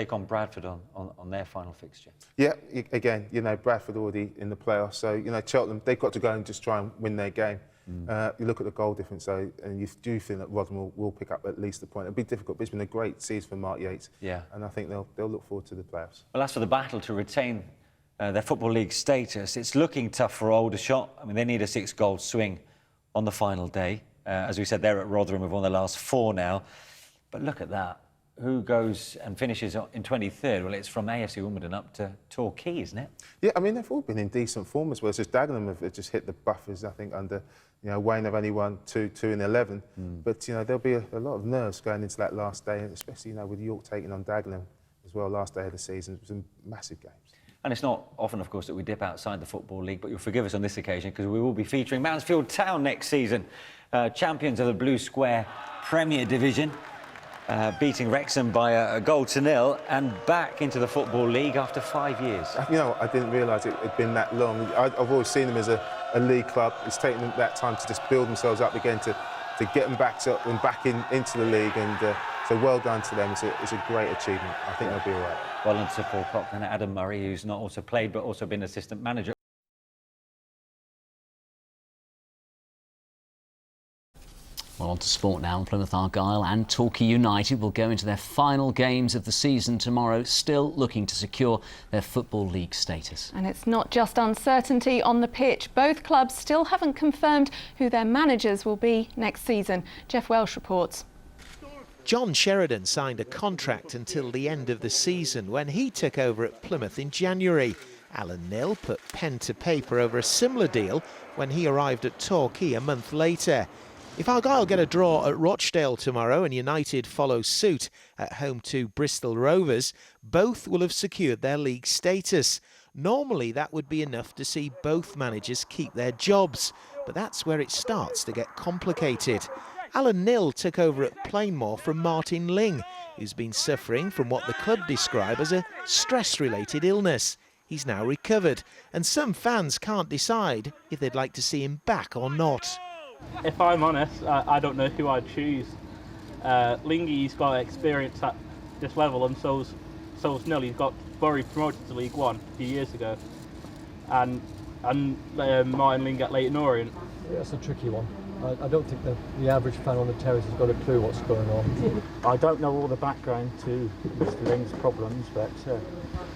Take on Bradford on their final fixture. Yeah, again, you know, Bradford already in the playoffs, so, you know, Cheltenham, they've got to go and just try and win their game. You look at the goal difference, though, and you do think that Rotherham will pick up at least a point. It'll be difficult, but it's been a great season for Mark Yates. Yeah. And I think they'll look forward to the playoffs. Well, as for the battle to retain their Football League status, it's looking tough for Aldershot. I mean, they need a 6-goal swing on the final day. As we said, they're at Rotherham, have won their last 4 now. But look at that. Who goes and finishes in 23rd? Well, it's from AFC Wimbledon up to Torquay, isn't it? Yeah, I mean, they've all been in decent form as well. It's just Dagenham have just hit the buffers, I think, under, you know, Wayne have only won 2 in 11. But, you know, there'll be a lot of nerves going into that last day, especially, you know, with York taking on Dagenham as well last day of the season. It was some massive games. And it's not often, of course, that we dip outside the Football League, but you'll forgive us on this occasion because we will be featuring Mansfield Town next season, champions of the Blue Square Premier Division. Beating Wrexham by a 0-0 and back into the Football League after 5 years. You know, I didn't realise it had been that long. I've always seen them as a league club. It's taken them that time to just build themselves up again, to get them back into the league, and so well done to them. It's a great achievement. I think they'll be all right. Well done to Paul Cock and Adam Murray, who's not also played but also been assistant manager. Well, on to sport now. Plymouth Argyle and Torquay United will go into their final games of the season tomorrow, still looking to secure their Football League status. And it's not just uncertainty on the pitch. Both clubs still haven't confirmed who their managers will be next season. Jeff Welsh reports. John Sheridan signed a contract until the end of the season when he took over at Plymouth in January. Alan Knill put pen to paper over a similar deal when he arrived at Torquay a month later. If Argyle get a draw at Rochdale tomorrow and United follow suit at home to Bristol Rovers, both will have secured their league status. Normally that would be enough to see both managers keep their jobs, but that's where it starts to get complicated. Alan Knill took over at Plainmoor from Martin Ling, who's been suffering from what the club describe as a stress-related illness. He's now recovered, and some fans can't decide if they'd like to see him back or not. If I'm honest, I don't know who I'd choose. Lingy's got experience at this level, and so's Knill. He's got Bury promoted to League One a few years ago, and Martin Ling at Leyton Orient. Yeah, that's a tricky one. I don't think the average fan on the terrace has got a clue what's going on. I don't know all the background to Mr. Ling's problems, but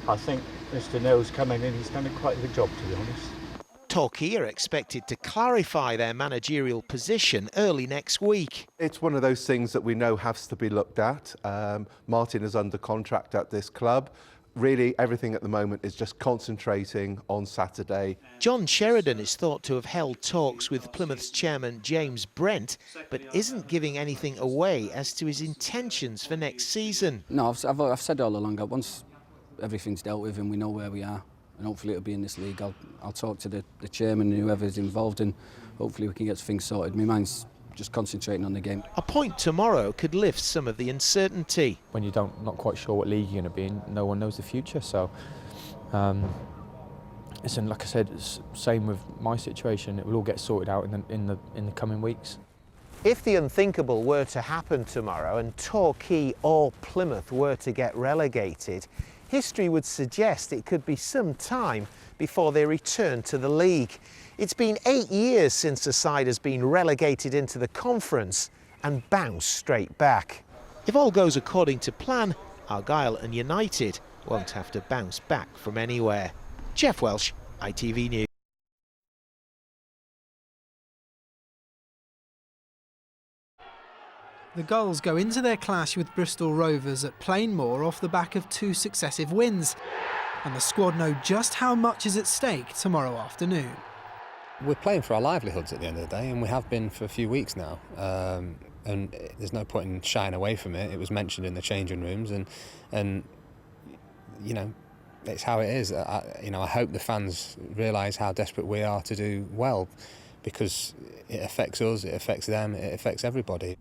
I think Mr. Knill's coming in. He's done quite a good job, to be honest. Torquay are expected to clarify their managerial position early next week. It's one of those things that we know has to be looked at. Martin is under contract at this club. Really, everything at the moment is just concentrating on Saturday. John Sheridan is thought to have held talks with Plymouth's chairman James Brent, but isn't giving anything away as to his intentions for next season. No, I've said all along that once everything's dealt with and we know where we are, and hopefully it'll be in this league, I'll talk to the chairman and whoever's involved, and hopefully we can get things sorted. My mind's just concentrating on the game. A point tomorrow could lift some of the uncertainty. When you're not quite sure what league you're going to be in, no one knows the future. So, listen, like I said, it's same with my situation. It will all get sorted out in the coming weeks. If the unthinkable were to happen tomorrow and Torquay or Plymouth were to get relegated, history would suggest it could be some time before they return to the league. It's been 8 years since the side has been relegated into the conference and bounced straight back. If all goes according to plan, Argyle and United won't have to bounce back from anywhere. Jeff Welsh, ITV News. The Gulls go into their clash with Bristol Rovers at Plainmoor off the back of 2 successive wins, and the squad know just how much is at stake tomorrow afternoon. We're playing for our livelihoods at the end of the day, and we have been for a few weeks now, and there's no point in shying away from it. It was mentioned in the changing rooms, and you know, it's how it is. I hope the fans realise how desperate we are to do well, because it affects us, it affects them, it affects everybody.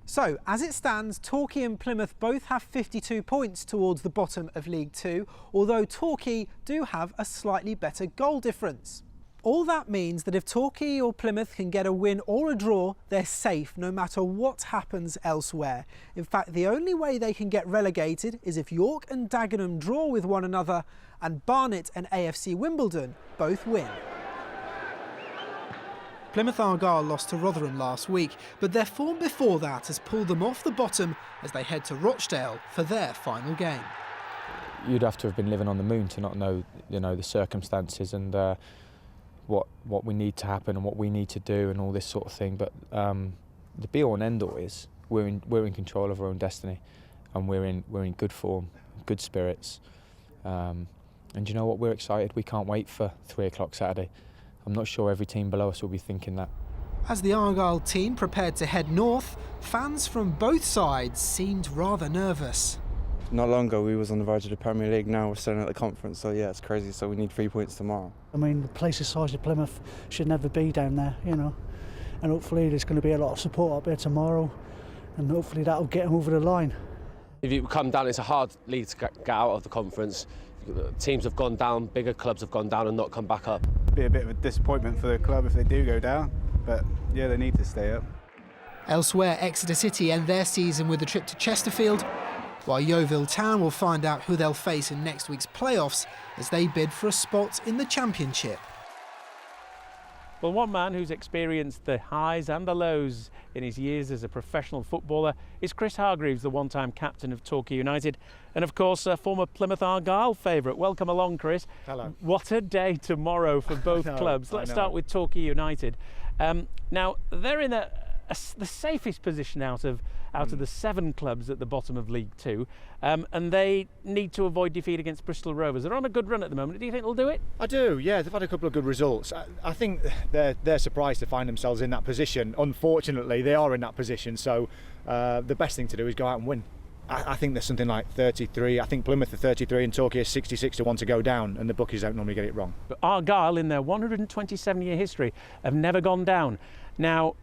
So, as it stands, Torquay and Plymouth both have 52 points towards the bottom of League Two, although Torquay do have a slightly better goal difference. All that means that if Torquay or Plymouth can get a win or a draw, they're safe no matter what happens elsewhere. In fact, the only way they can get relegated is if York and Dagenham draw with one another and Barnet and AFC Wimbledon both win. Plymouth Argyle lost to Rotherham last week, but their form before that has pulled them off the bottom as they head to Rochdale for their final game. You'd have to have been living on the moon to not know, the circumstances and what we need to happen and what we need to do and all this sort of thing. But the be-all and end-all is we're in control of our own destiny, and we're in good form, good spirits. And you know what? We're excited. We can't wait for 3 o'clock Saturday. I'm not sure every team below us will be thinking that. As the Argyle team prepared to head north, fans from both sides seemed rather nervous. Not long ago we was on the verge of the Premier League, now we're starting at the conference, so yeah, it's crazy, so we need 3 points tomorrow. I mean, the place the size of Plymouth should never be down there, and hopefully there's going to be a lot of support up there tomorrow, and hopefully that'll get them over the line. If you come down, it's a hard league to get out of the conference. Teams have gone down, bigger clubs have gone down and not come back up. Be a bit of a disappointment for the club if they do go down, but yeah, they need to stay up. Elsewhere, Exeter City end their season with a trip to Chesterfield, while Yeovil Town will find out who they'll face in next week's playoffs as they bid for a spot in the Championship. Well, one man who's experienced the highs and the lows in his years as a professional footballer is Chris Hargreaves, the one-time captain of Torquay United, and of course a former Plymouth Argyle favourite. Welcome along, Chris. Hello. What a day tomorrow for both clubs. Let's start with Torquay United. Now they're in the safest position out of the 7 clubs at the bottom of League Two, and they need to avoid defeat against Bristol Rovers. They're on a good run at the moment. Do you think they'll do it? I do, yeah. They've had a couple of good results. I think they're surprised to find themselves in that position. Unfortunately, they are in that position, so the best thing to do is go out and win. I think there's something like 33. I think Plymouth are 33 and Torquay are 66 to 1 to go down, and the bookies don't normally get it wrong. But Argyle, in their 127-year history, have never gone down. Now,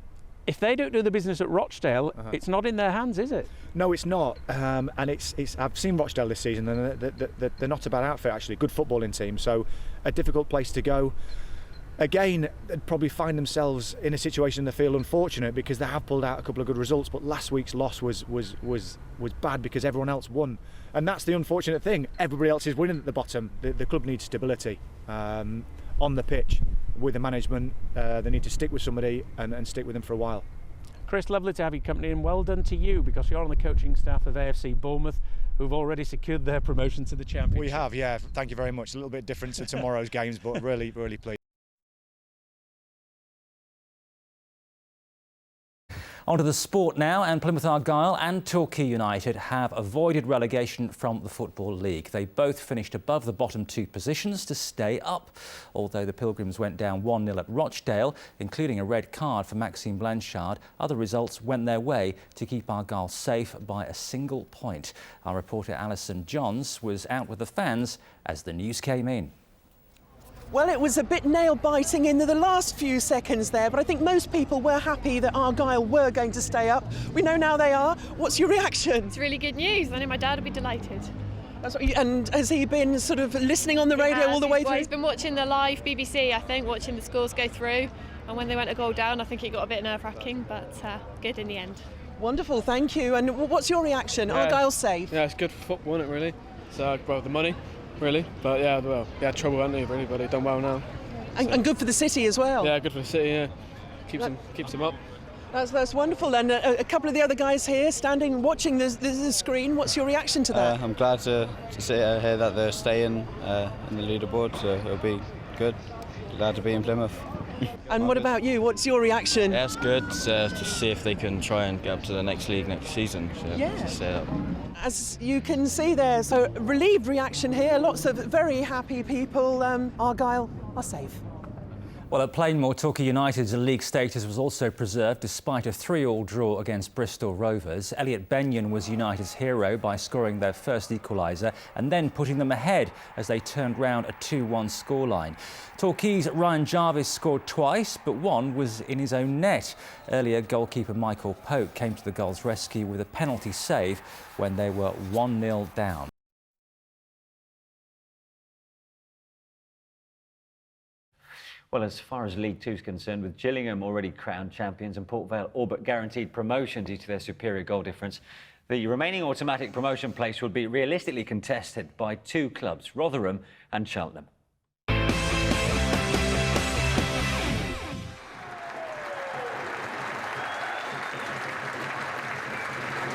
if they don't do the business at Rochdale, it's not in their hands, is it? No, it's not. And I've seen Rochdale this season, and they're not a bad outfit, actually. Good footballing team, so a difficult place to go. Again, they'd probably find themselves in a situation they feel unfortunate because they have pulled out a couple of good results, but last week's loss was bad because everyone else won. And that's the unfortunate thing. Everybody else is winning at the bottom. The club needs stability on the pitch. With the management, they need to stick with somebody and stick with them for a while. Chris, lovely to have you company, and well done to you because you're on the coaching staff of AFC Bournemouth, who've already secured their promotion to the Championship. We have, yeah. Thank you very much. A little bit different to tomorrow's games, but really, really pleased. On to the sport now, and Plymouth Argyle and Torquay United have avoided relegation from the Football League. They both finished above the bottom 2 positions to stay up. Although the Pilgrims went down 1-0 at Rochdale, including a red card for Maxime Blanchard, other results went their way to keep Argyle safe by a single point. Our reporter Alison Johns was out with the fans as the news came in. Well, it was a bit nail-biting in the last few seconds there, but I think most people were happy that Argyle were going to stay up. We know now they are. What's your reaction? It's really good news. I know my dad will be delighted. That's what and has he been sort of listening on the radio all the way through? Well, he's been watching the live BBC, I think, watching the scores go through. And when they went a goal down, I think it got a bit nerve-wracking, but good in the end. Wonderful, thank you. And what's your reaction? Argyle safe? Yeah, it's good for football, isn't it, really? So, well, the money. Really, but yeah, well, they had trouble, hadn't they, really, but they've done well now. And good for the city as well. Yeah, good for the city, yeah. Keeps them up. That's wonderful. And a couple of the other guys here standing watching the screen, what's your reaction to that? I'm glad to hear that they're staying in the leaderboard, so it'll be good. Glad to be in Plymouth. And what about you? What's your reaction? Yeah, it's good to see if they can try and get up to the next league next season. So to stay up. As you can see there, so relieved reaction here, lots of very happy people. Argyle are safe. Well, at Plainmoor, Torquay United's league status was also preserved despite a 3-3 draw against Bristol Rovers. Elliot Benyon was United's hero by scoring their first equaliser and then putting them ahead as they turned round a 2-1 scoreline. Torquay's Ryan Jarvis scored twice, but one was in his own net. Earlier, goalkeeper Michael Pope came to the goal's rescue with a penalty save when they were 1-0 down. Well, as far as League Two is concerned, with Gillingham already crowned champions and Port Vale all but guaranteed promotion due to their superior goal difference, the remaining automatic promotion place will be realistically contested by two clubs, Rotherham and Cheltenham.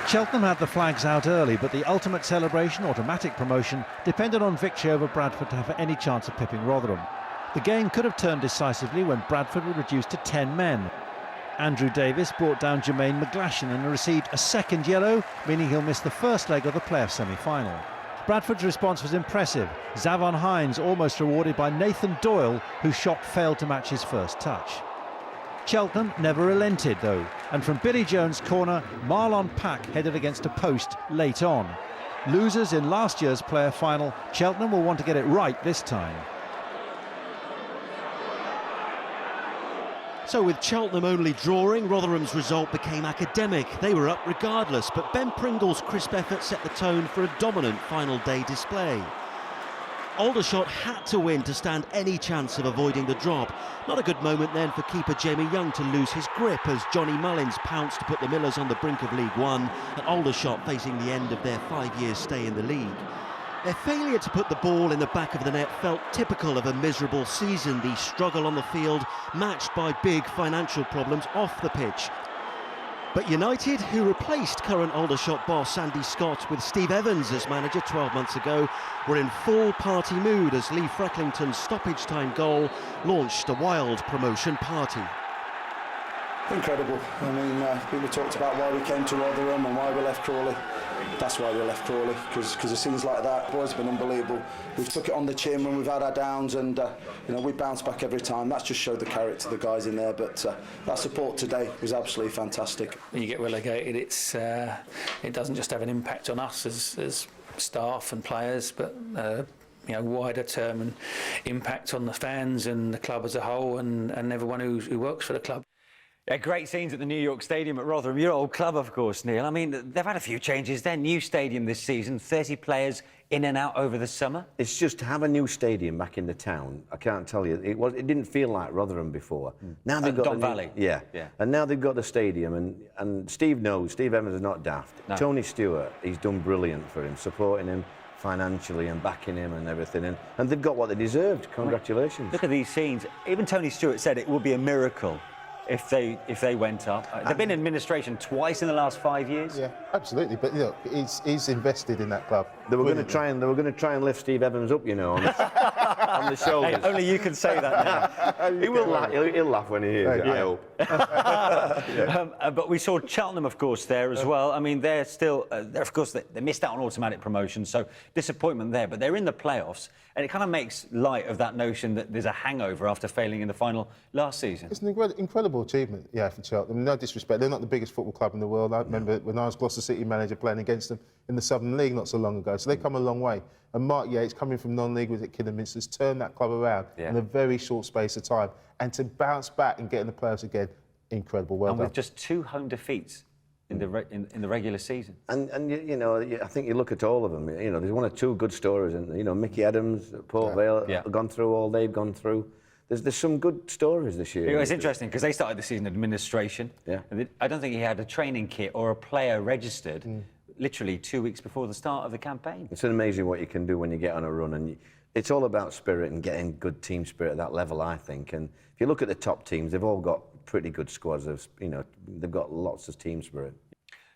Cheltenham had the flags out early, but the ultimate celebration, automatic promotion, depended on victory over Bradford to have any chance of pipping Rotherham. The game could have turned decisively when Bradford were reduced to 10 men. Andrew Davis brought down Jermaine McGlashan and received a second yellow, meaning he'll miss the first leg of the playoff semi-final. Bradford's response was impressive. Zavon Hines almost rewarded by Nathan Doyle, whose shot failed to match his first touch. Cheltenham never relented though, and from Billy Jones' corner, Marlon Pack headed against a post late on. Losers in last year's player final, Cheltenham will want to get it right this time. So with Cheltenham only drawing, Rotherham's result became academic. They were up regardless, but Ben Pringle's crisp effort set the tone for a dominant final day display. Aldershot had to win to stand any chance of avoiding the drop. Not a good moment then for keeper Jamie Young to lose his grip as Johnny Mullins pounced to put the Millers on the brink of League One, and Aldershot facing the end of their 5-year stay in the league. Their failure to put the ball in the back of the net felt typical of a miserable season, the struggle on the field matched by big financial problems off the pitch. But United, who replaced current Aldershot boss Andy Scott with Steve Evans as manager 12 months ago, were in full party mood as Lee Frecklington's stoppage time goal launched a wild promotion party. Incredible. I mean, people talked about why we came to Rotherham and why we left Crawley. That's why we left Crawley, because of scenes like that. Boys have been unbelievable. We've took it on the chin when we've had our downs, and you know, we bounce back every time. That's just showed the character of the guys in there. But that support today was absolutely fantastic. When you get relegated, it doesn't just have an impact on us as staff and players, but you know, wider term and impact on the fans and the club as a whole, and everyone who works for the club. Yeah, great scenes at the New York Stadium at Rotherham, your old club, of course, Neil. I mean, they've had a few changes there. New stadium this season, 30 players in and out over the summer. It's just to have a new stadium back in the town. I can't tell you, it didn't feel like Rotherham before. Now they've got Don Valley. Yeah, and now they've got the stadium, and Steve Evans is not daft. No. Tony Stewart, he's done brilliant for him, supporting him financially and backing him and everything, and they've got what they deserved. Congratulations. Look at these scenes. Even Tony Stewart said it would be a miracle if they went up. They've been in administration twice in the last 5 years. Yeah, absolutely. But look, he's invested in that club. They were going to try and lift Steve Evans up, you know, on the shoulders. Hey, only you can say that now. He will laugh. He'll laugh when he hears it. I hope. But we saw Cheltenham, of course, there as well. I mean, they're still, of course, they missed out on automatic promotion, so disappointment there. But they're in the playoffs, and it kind of makes light of that notion that there's a hangover after failing in the final last season. It's an incredible achievement, yeah, for Cheltenham. I mean, no disrespect, they're not the biggest football club in the world. I remember when I was Gloucester City manager playing against them in the Southern League not so long ago. So they come a long way. And Mark Yates, coming from non-league with at Kidderminster, has turned that club around in a very short space of time. And to bounce back and get in the playoffs again, incredible. Well done. With just 2 home defeats in the regular season. And you know, I think you look at all of them. You know, there's 1 or 2 good stories, and you know, Mickey Adams, Port Vale, gone through all they've gone through. There's some good stories this year. It's interesting because they started the season in administration. Yeah. I don't think he had a training kit or a player registered literally 2 weeks before the start of the campaign. It's amazing what you can do when you get on a run, and it's all about spirit and getting good team spirit at that level, I think. And if you look at the top teams, they've all got pretty good squads. You know, they've got lots of team spirit.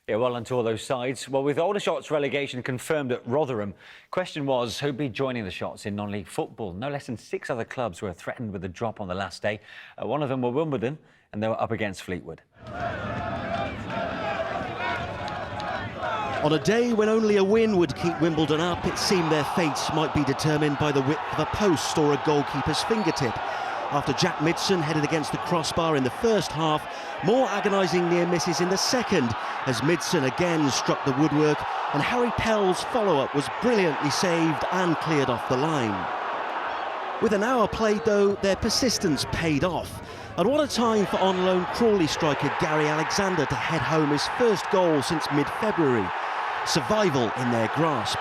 Yeah, well, onto all those sides. Well, with Aldershot's relegation confirmed at Rotherham, question was who'd be joining the Shots in non-league football. No less than 6 other clubs were threatened with a drop on the last day. One of them were Wimbledon, and they were up against Fleetwood. On a day when only a win would keep Wimbledon up, it seemed their fates might be determined by the width of a post or a goalkeeper's fingertip. After Jack Midson headed against the crossbar in the first half, more agonising near misses in the second, as Midson again struck the woodwork, and Harry Pell's follow-up was brilliantly saved and cleared off the line. With an hour played, though, their persistence paid off. And what a time for on-loan Crawley striker Gary Alexander to head home his first goal since mid-February. Survival in their grasp.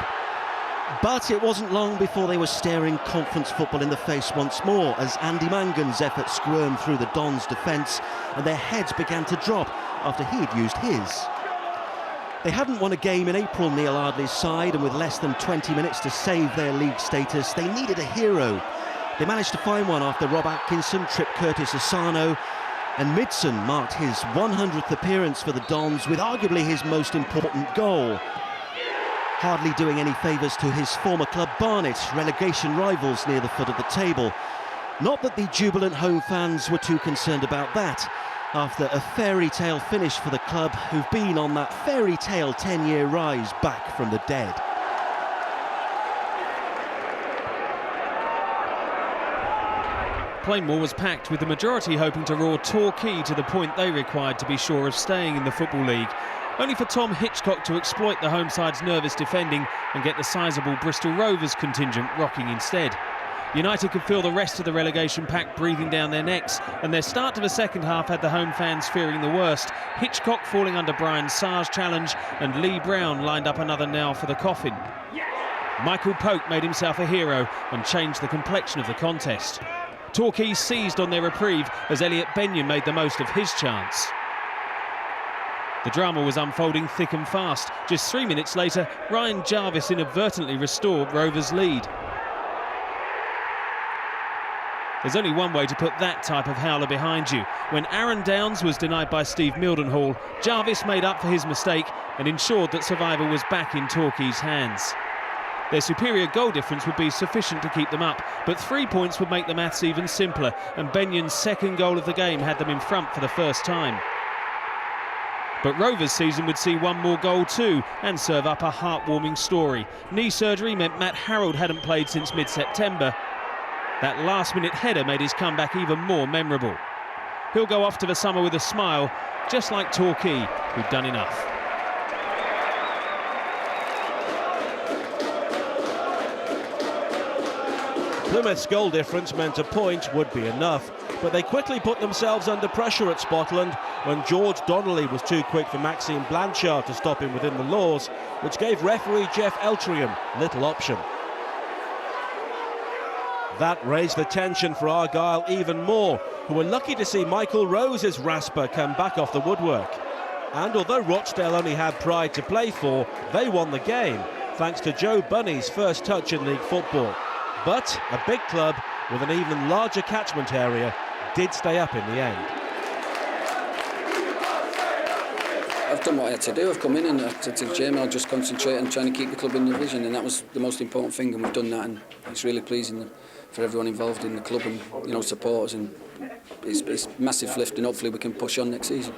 But it wasn't long before they were staring conference football in the face once more as Andy Mangan's effort squirmed through the Dons' defence and their heads began to drop after he'd used his. They hadn't won a game in April, Neil Ardley's side, and with less than 20 minutes to save their league status, they needed a hero. They managed to find one after Rob Atkinson tripped Curtis Asano, and Midson marked his 100th appearance for the Dons with arguably his most important goal. Hardly doing any favours to his former club Barnet, relegation rivals near the foot of the table. Not that the jubilant home fans were too concerned about that, after a fairy tale finish for the club who've been on that fairy tale 10-year rise back from the dead. Plainmoor was packed, with the majority hoping to roar Torquay to the point they required to be sure of staying in the Football League. Only for Tom Hitchcock to exploit the home side's nervous defending and get the sizable Bristol Rovers contingent rocking instead. United could feel the rest of the relegation pack breathing down their necks, and their start to the second half had the home fans fearing the worst. Hitchcock falling under Brian Sarr's challenge, and Lee Brown lined up another nail for the coffin. Michael Polk made himself a hero and changed the complexion of the contest. Torquay seized on their reprieve as Elliot Benyon made the most of his chance. The drama was unfolding thick and fast. Just 3 minutes later, Ryan Jarvis inadvertently restored Rovers' lead. There's only one way to put that type of howler behind you. When Aaron Downs was denied by Steve Mildenhall, Jarvis made up for his mistake and ensured that survival was back in Torquay's hands. Their superior goal difference would be sufficient to keep them up, but 3 points would make the maths even simpler, and Benyon's second goal of the game had them in front for the first time. But Rovers' season would see one more goal too, and serve up a heartwarming story. Knee surgery meant Matt Harrold hadn't played since mid-September. That last-minute header made his comeback even more memorable. He'll go off to the summer with a smile, just like Torquay, who'd done enough. Plymouth's goal difference meant a point would be enough, but they quickly put themselves under pressure at Scotland when George Donnelly was too quick for Maxime Blanchard to stop him within the laws, which gave referee Jeff Eltrium little option. That raised the tension for Argyle even more, who were lucky to see Michael Rose's rasper come back off the woodwork. And although Rochdale only had pride to play for, they won the game, thanks to Joe Bunny's first touch in league football. But a big club with an even larger catchment area did stay up in the end. I've done what I had to do. I've come in and I said to Jamie, I'll just concentrate on trying to keep the club in the division, and that was the most important thing, and we've done that, and it's really pleasing for everyone involved in the club and, you know, supporters, and it's massive lift, and hopefully we can push on next season.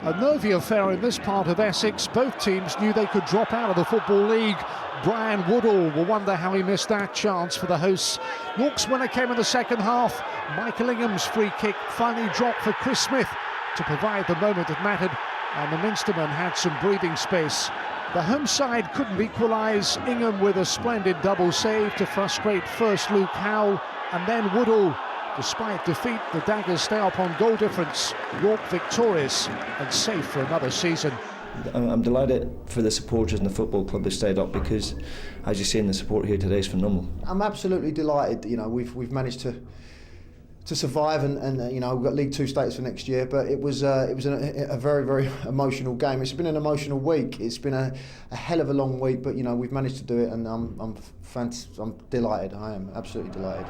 A nervy affair in this part of Essex. Both teams knew they could drop out of the Football League. Brian Woodall will wonder how he missed that chance for the hosts. York's winner came in the second half. Michael Ingham's free kick finally dropped for Chris Smith to provide the moment that mattered, and the Minstermen had some breathing space. The home side couldn't equalise. Ingham with a splendid double save to frustrate first Luke Howell, and then Woodall. Despite defeat, the Daggers stay up on goal difference. York victorious and safe for another season. I'm delighted for the supporters and the football club that stayed up, because, as you've seen, the support here today is phenomenal. I'm absolutely delighted. You know, we've managed to survive, and you know, we've got League Two status for next year. But it was a very, very emotional game. It's been an emotional week. It's been a hell of a long week, but you know, we've managed to do it, and I'm delighted. I am absolutely delighted.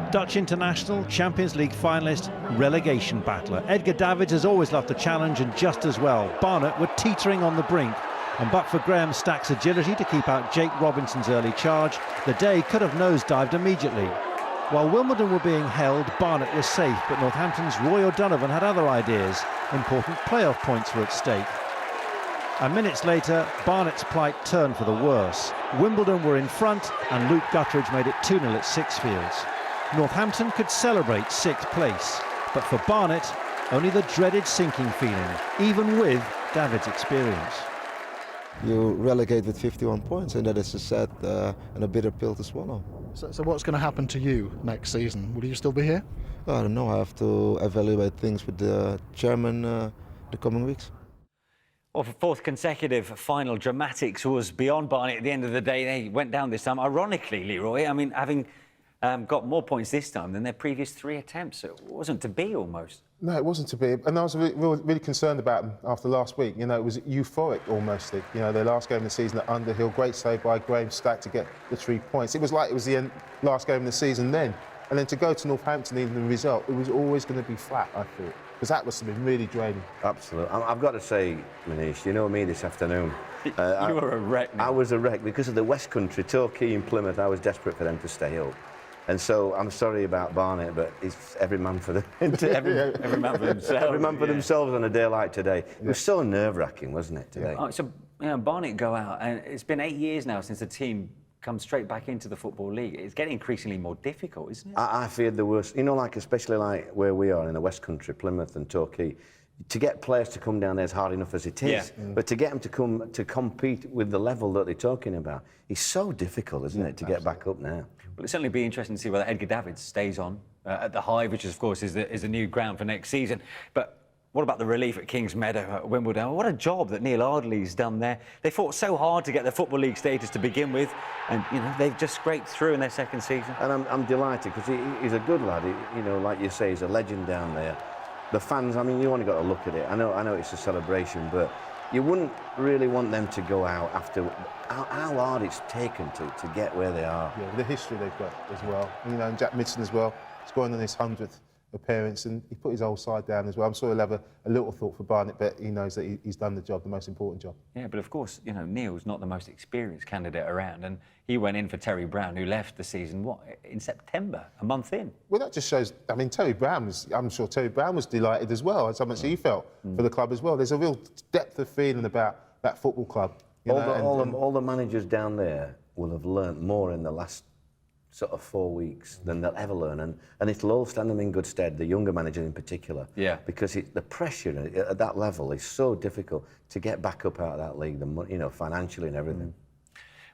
Dutch international, Champions League finalist, relegation battler. Edgar Davids has always loved the challenge, and just as well. Barnet were teetering on the brink, and but for Graham Stack's agility to keep out Jake Robinson's early charge, the day could have nosedived immediately. While Wimbledon were being held, Barnet was safe, but Northampton's Roy O'Donovan had other ideas. Important playoff points were at stake. And minutes later, Barnet's plight turned for the worse. Wimbledon were in front, and Luke Guttridge made it 2-0 at Sixfields. Northampton could celebrate sixth place, but for Barnet, only the dreaded sinking feeling, even with David's experience. You relegate with 51 points, and that is a sad and a bitter pill to swallow. So what's going to happen to you next season? Will you still be here? I don't know. I have to evaluate things with the chairman the coming weeks. Well, for fourth consecutive final, dramatics was beyond Barnet at the end of the day. They went down this time. Ironically, Leroy, I mean, having got more points this time than their previous 3 attempts. It wasn't to be almost. No, it wasn't to be. And I was really concerned about them after last week. You know, it was euphoric almost. You know, their last game of the season at Underhill, great save by Graham Stack to get the 3 points. It was like it was the last game of the season then. And then to go to Northampton, even the result, it was always going to be flat, I thought. Because that must have been really draining. Absolutely. I've got to say, Manish, you know me this afternoon. You were a wreck, man. I was a wreck because of the West Country, Torquay and Plymouth. I was desperate for them to stay up. And so I'm sorry about Barnet, but it's every man for every man for themselves. Every man for themselves on a day like today. It was so nerve-wracking, wasn't it, today? Oh, so, you know, Barnet go out, and it's been 8 years now since the team come straight back into the Football League. It's getting increasingly more difficult, isn't it? I feared the worst. You know, like especially like where we are in the West Country, Plymouth and Torquay, to get players to come down there is hard enough as it is. Yeah. But to get them to come to compete with the level that they're talking about is so difficult, isn't it, to get back up now? Well, it'll certainly be interesting to see whether Edgar Davids stays on at the Hive, which of course is the new ground for next season. But what about the relief at Kings Meadow at Wimbledon? What a job that Neil Ardley's done there. They fought so hard to get the Football League status to begin with, and you know they've just scraped through in their second season. And I'm delighted because he's a good lad. You know, like you say, he's a legend down there. The fans, I mean, you only got to look at it. I know it's a celebration, but you wouldn't really want them to go out after how hard it's taken to get where they are. Yeah, the history they've got as well. You know, and Jack Midson as well. He's going on his 100th appearance and he put his old side down as well. I'm sure he'll have a little thought for Barnet, but he knows that he's done the job, the most important job. Yeah, but of course, you know, Neil's not the most experienced candidate around, and he went in for Terry Brown, who left the season, what, in September, a month in? Well, that just shows, I mean, I'm sure Terry Brown was delighted as well, as how much he felt for the club as well. There's a real depth of feeling about that football club. All the managers down there will have learnt more in the last sort of 4 weeks than they'll ever learn, and it'll all stand them in good stead, the younger managers in particular. Yeah. Because the pressure at that level is so difficult to get back up out of that league, you know, financially and everything.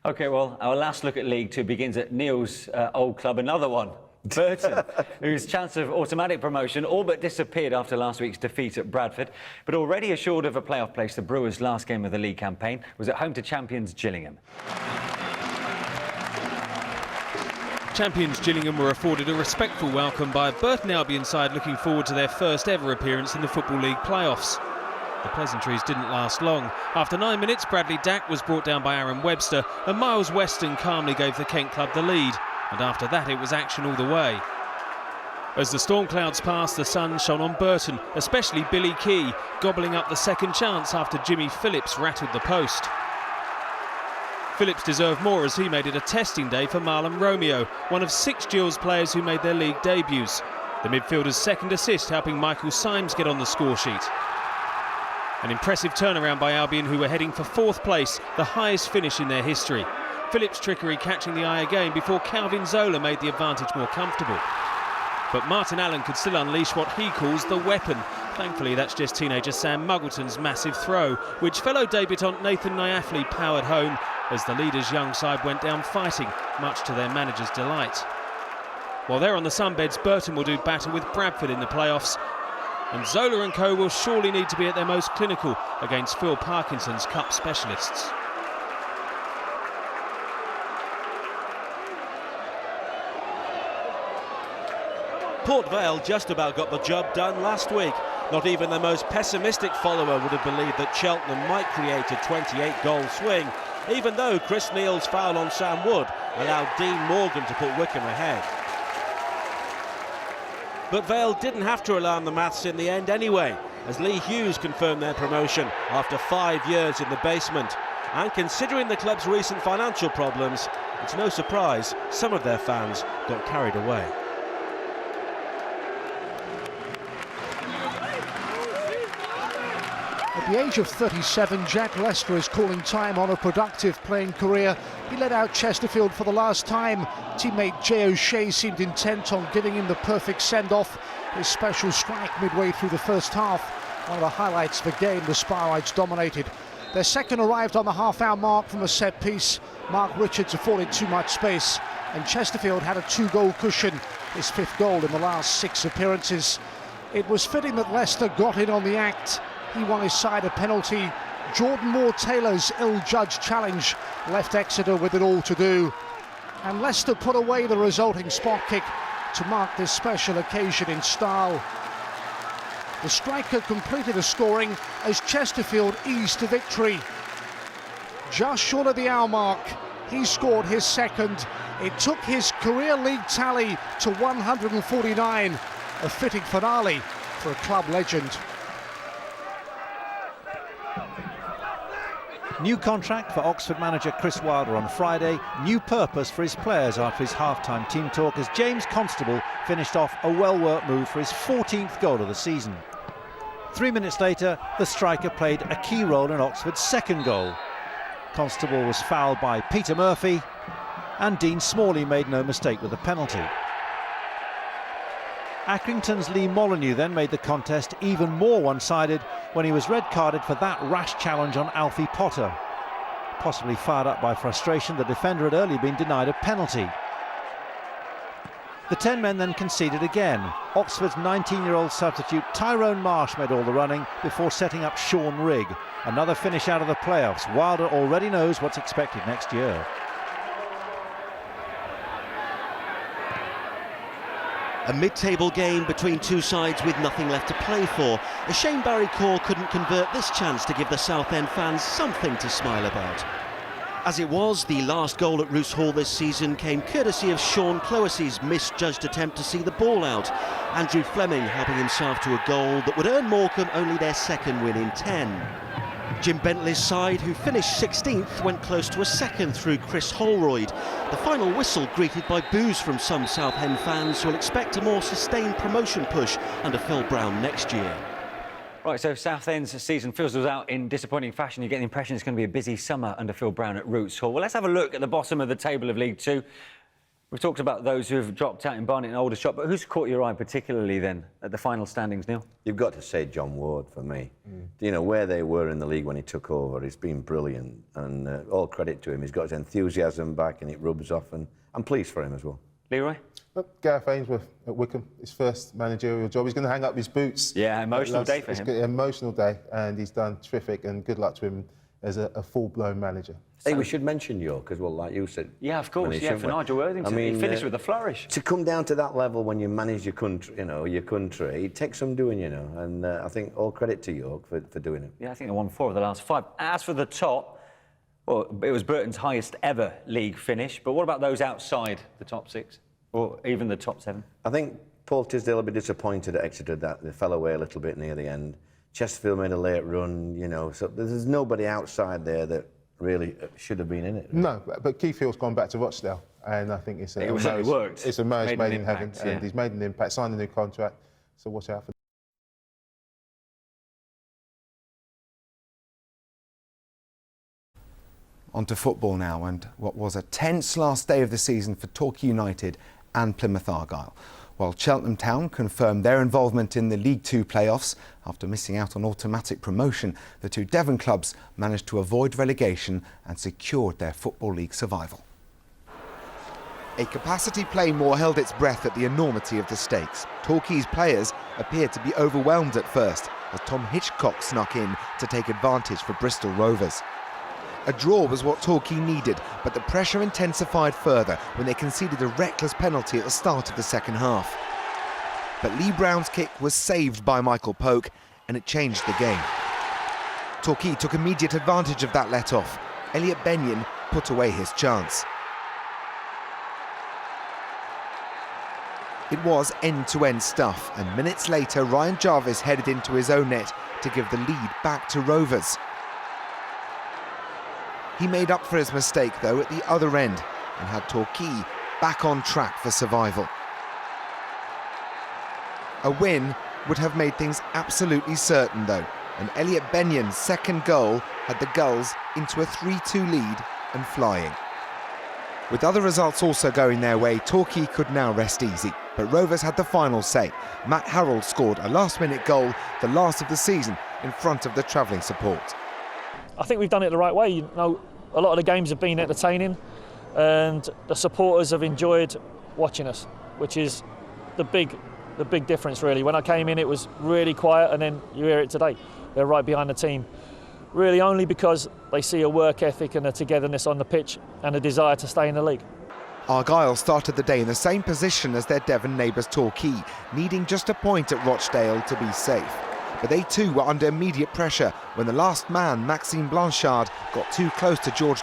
OK, well, our last look at League Two begins at Neil's old club, another one, Burton, whose chance of automatic promotion all but disappeared after last week's defeat at Bradford. But already assured of a playoff place, the Brewers' last game of the league campaign was at home to champions Gillingham. Champions Gillingham were afforded a respectful welcome by a Burton Albion side looking forward to their first ever appearance in the Football League playoffs. The pleasantries didn't last long. After 9 minutes, Bradley Dack was brought down by Aaron Webster and Miles Weston calmly gave the Kent club the lead. And after that, it was action all the way. As the storm clouds passed, the sun shone on Burton, especially Billy Key, gobbling up the second chance after Jimmy Phillips rattled the post. Phillips deserved more as he made it a testing day for Marlon Romeo, one of 6 Gills players who made their league debuts. The midfielder's second assist helping Michael Symes get on the score sheet. An impressive turnaround by Albion, who were heading for 4th place, the highest finish in their history. Phillips' trickery catching the eye again before Calvin Zola made the advantage more comfortable. But Martin Allen could still unleash what he calls the weapon. Thankfully, that's just teenager Sam Muggleton's massive throw, which fellow debutant Nathan Nyafli powered home as the leaders' young side went down fighting, much to their manager's delight. While they're on the sunbeds, Burton will do battle with Bradford in the playoffs, and Zola and co will surely need to be at their most clinical against Phil Parkinson's Cup specialists. Port Vale just about got the job done last week. Not even the most pessimistic follower would have believed that Cheltenham might create a 28-goal swing, even though Chris Neal's foul on Sam Wood allowed Dean Morgan to put Wickham ahead. But Vale didn't have to rely on the maths in the end anyway, as Lee Hughes confirmed their promotion after 5 years in the basement. And considering the club's recent financial problems, it's no surprise some of their fans got carried away. At the age of 37, Jack Lester is calling time on a productive playing career. He led out Chesterfield for the last time. Teammate Jay O'Shea seemed intent on giving him the perfect send-off. His special strike midway through the first half. One of the highlights of the game, the Sparrites dominated. Their second arrived on the half-hour mark from a set-piece. Mark Richards afforded too much space, and Chesterfield had a 2-goal cushion, his 5th goal in the last 6 appearances. It was fitting that Leicester got in on the act. He won his side a penalty. Jordan Moore-Taylor's ill-judged challenge left Exeter with it all to do. And Leicester put away the resulting spot kick to mark this special occasion in style. The striker completed a scoring as Chesterfield eased to victory. Just short of the hour mark, he scored his second. It took his career league tally to 149, a fitting finale for a club legend. New contract for Oxford manager Chris Wilder on Friday. New purpose for his players after his half-time team talk as James Constable finished off a well-worked move for his 14th goal of the season. 3 minutes later, the striker played a key role in Oxford's second goal. Constable was fouled by Peter Murphy, and Dean Smalley made no mistake with the penalty. Accrington's Lee Molyneux then made the contest even more one-sided when he was red-carded for that rash challenge on Alfie Potter. Possibly fired up by frustration, the defender had earlier been denied a penalty. The 10 men then conceded again. Oxford's 19-year-old substitute Tyrone Marsh made all the running before setting up Sean Rigg. Another finish out of the playoffs. Wilder already knows what's expected next year. A mid-table game between two sides with nothing left to play for. A shame Barry Corr couldn't convert this chance to give the Southend fans something to smile about. As it was, the last goal at Roos Hall this season came courtesy of Sean Cloes's misjudged attempt to see the ball out. Andrew Fleming helping himself to a goal that would earn Morecambe only their second win in 10. Jim Bentley's side, who finished 16th, went close to a second through Chris Holroyd. The final whistle greeted by boos from some Southend fans who will expect a more sustained promotion push under Phil Brown next year. Right, so Southend's season fizzles out in disappointing fashion. You get the impression it's going to be a busy summer under Phil Brown at Roots Hall. Well, let's have a look at the bottom of the table of League Two. We've talked about those who have dropped out in Barnet and Aldershot, but who's caught your eye particularly then at the final standings, Neil? You've got to say John Ward for me. You know, where they were in the league when he took over, he's been brilliant, and all credit to him. He's got his enthusiasm back and it rubs off, and I'm pleased for him as well. Leroy? Gareth Ainsworth at Wickham, his first managerial job. He's going to hang up his boots. Yeah, emotional day for him. It's an emotional day, and he's done terrific, and good luck to him as a full-blown manager. Hey, we should mention York as well, like you said. Yeah, of course. Yeah, for Nigel Worthington. I mean, he finished with a flourish. To come down to that level when you manage your country, it takes some doing, and I think all credit to York for doing it. Yeah, I think they won 4 of the last 5. As for the top, well, it was Burton's highest ever league finish, but what about those outside the top 6? Or even the top 7? I think Paul Tisdale will be disappointed at Exeter that they fell away a little bit near the end. Chesterfield made a late run, so there's nobody outside there that really should have been in it. No, but Keith Hill's gone back to Rochdale, and I think it's a worked. It's a marriage made in heaven, yeah. and he's made an impact, signed a new contract, so watch out for that. On to football now, and what was a tense last day of the season for Torquay United and Plymouth Argyle. While Cheltenham Town confirmed their involvement in the League Two playoffs after missing out on automatic promotion, the two Devon clubs managed to avoid relegation and secured their Football League survival. A capacity Plainmoor held its breath at the enormity of the stakes. Torquay's players appeared to be overwhelmed at first as Tom Hitchcock snuck in to take advantage for Bristol Rovers. A draw was what Torquay needed, but the pressure intensified further when they conceded a reckless penalty at the start of the second half. But Lee Brown's kick was saved by Michael Polk, and it changed the game. Torquay took immediate advantage of that let-off. Elliot Benyon put away his chance. It was end-to-end stuff, and minutes later Ryan Jarvis headed into his own net to give the lead back to Rovers. He made up for his mistake, though, at the other end and had Torquay back on track for survival. A win would have made things absolutely certain, though, and Elliot Benyon's second goal had the Gulls into a 3-2 lead and flying. With other results also going their way, Torquay could now rest easy, but Rovers had the final say. Matt Harrold scored a last-minute goal, the last of the season, in front of the travelling support. I think we've done it the right way. You know, a lot of the games have been entertaining, and the supporters have enjoyed watching us, which is the big difference really. When I came in, it was really quiet, and then you hear it today. They're right behind the team. Really only because they see a work ethic and a togetherness on the pitch and a desire to stay in the league. Argyle started the day in the same position as their Devon neighbours Torquay, needing just a point at Rochdale to be safe. But they too were under immediate pressure when the last man, Maxime Blanchard, got too close to George